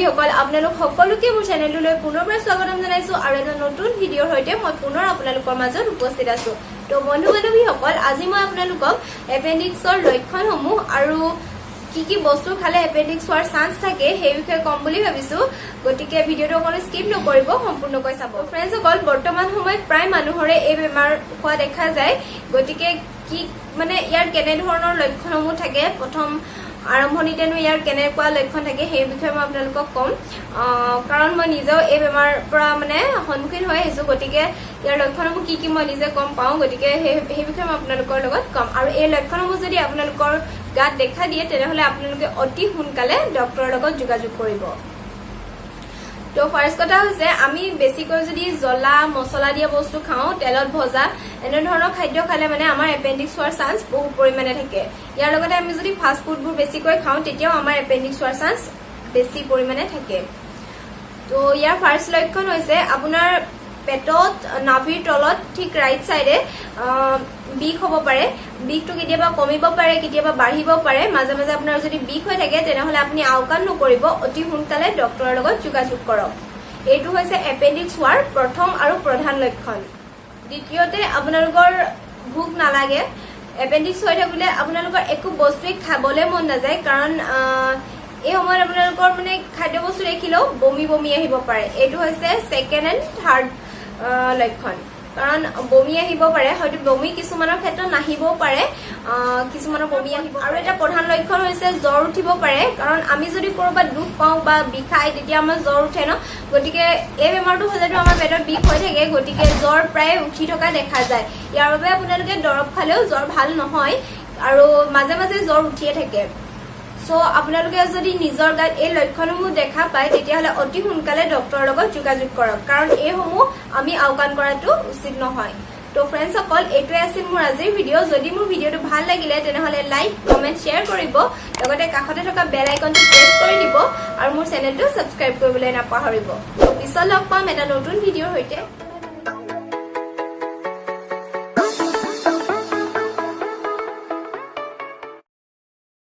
সকল আপোনালোক সকলোকে মোৰ চেনেললৈ পুনৰবাৰ স্বাগতম জনাইছো আৰু এটা নতুন ভিডিঅ'ৰ সৈতে মই পুনৰ আপোনালোকৰ মাজত উপস্থিত আছো তো বন্ধু বান্ধৱীসকল আজি মই আপোনালোকক এপেণ্ডিক্সৰ লক্ষণসমূহ আৰু কি বস্তু খালে এপেণ্ডিক্স হোৱাৰ চান্স থাকে সেই বিষয়ে কম বুলি ভাবিছো গতিকে ভিডিঅ'টো অকণো স্কিপ নকৰিব সম্পূৰ্ণকৈ চাব ফ্ৰেণ্ডছ সকল বৰ্তমান সময়ত প্ৰায় মানুহৰে এই বেমাৰ হোৱা দেখা যায় গতিকে কি মানে ইয়াৰ কেনে ধৰণৰ লক্ষণসমূহ থাকে প্ৰথম আৰম্ভণিতেনো ইয়াৰ কেনেকুৱা লক্ষণ থাকে সেই বিষয়ে মই আপোনালোকক কম কাৰণ মই নিজেও এই বেমাৰ পৰা মানে সন্মুখীন হৈ আহিছো গতিকে ইয়াৰ লক্ষণসমূহ কি মই নিজে গম পাওঁ গতিকে সেই বিষয়ে মই আপোনালোকৰ লগত কম আৰু এই লক্ষণসমূহ যদি আপোনালোকৰ গাত দেখা দিয়ে তেনেহলে আপোনালোকে অতি সোনকালে ডক্টৰৰ লগত যোগাযোগ কৰিব তো ফাৰ্স্ট কথা হৈছে আমি বেছিকৈ যদি জ্বলা মছলা দিয়া বস্তু খাওঁ তেলত ভজা এনে ধৰণৰ খাদ্য খালে মানে আমাৰ এপেণ্ডিক্স হোৱাৰ চান্স বহু পৰিমাণে থাকে ইয়াৰ লগতে আমি যদি ফাষ্ট ফুডবোৰ বেছিকৈ খাওঁ তেতিয়াও আমাৰ এপেণ্ডিক্স হোৱাৰ চান্স বেছি পৰিমাণে থাকে তো ইয়াৰ ফাৰ্স্ট লক্ষণ হৈছে আপোনাৰ পেটত নাভিৰ তলত ঠিক ৰাইট সাইডে বিষ হ'ব পাৰে বিষটো কেতিয়াবা কমিব পাৰে কেতিয়াবা বাঢ়িব পাৰে মাজে মাজে আপোনাৰ যদি বিষ হৈ থাকে তেনেহলে আপুনি আওকাণ নকৰিব অতি সোনকালে ডক্টৰৰ লগত যোগাযোগ কৰক এইটো হৈছে এপেণ্ডিক্স হোৱাৰ প্ৰথম আৰু প্ৰধান লক্ষণ দ্বিতীয়তে আপোনালোকৰ ভোক নালাগে এপেণ্ডিক্স হৈ থাকিলে আপোনালোকৰ একো বস্তুৱে খাবলৈ মন নাযায় কাৰণ এই সময়ত আপোনালোকৰ মানে খাদ্য বস্তু দেখিলেও বমি আহিব পাৰে এইটো হৈছে সেকেন্ড এণ্ড থাৰ্ড লক্ষণ কাৰণ বমি আহিব পাৰে হয়তো বমি কিছুমানৰ ক্ষেত্ৰত নাহিবও পাৰে কিছুমানৰ বমি আহিব আৰু এটা প্ৰধান লক্ষণ হৈছে জ্বৰ উঠিব পাৰে কাৰণ আমি যদি কৰবাত দুখ পাওঁ বা বিষাই তেতিয়া আমাৰ জ্বৰ উঠে ন গতিকে এই বেমাৰটো হলেতো আমাৰ পেটত বিষ হৈ থাকে গতিকে জ্বৰ প্ৰায় উঠি থকা দেখা যায় ইয়াৰ বাবে আপোনালোকে দৰৱ খালেও জ্বৰ ভাল নহয় আৰু মাজে মাজে জ্বৰ উঠিয়ে থাকে সো আপোনালোকে যদি নিজৰ গাত এই লক্ষণসমূহ দেখা পায় তেতিয়াহলে অতি সোনকালে ডক্টৰৰ লগত যোগাযোগ কৰক কাৰণ এইসমূহ আমি আওকাণ কৰাটো উচিত নহয় তো ফ্ৰেণ্ডছ সকল এইটোৱে আছিল মোৰ আজিৰ ভিডিঅ' যদি মোৰ ভিডিঅ'টো ভাল লাগিলে তেনেহলে লাইক কমেন্ট শ্বেয়াৰ কৰিব লগতে কাষতে থকা বেল আইকনটো প্ৰেছ কৰি দিব আৰু মোৰ চেনেলটো সাবস্ক্ৰাইব কৰিবলৈ নাপাহৰিব তো পিছত লগ পাম এটা নতুন ভিডিঅ'ৰ সৈতে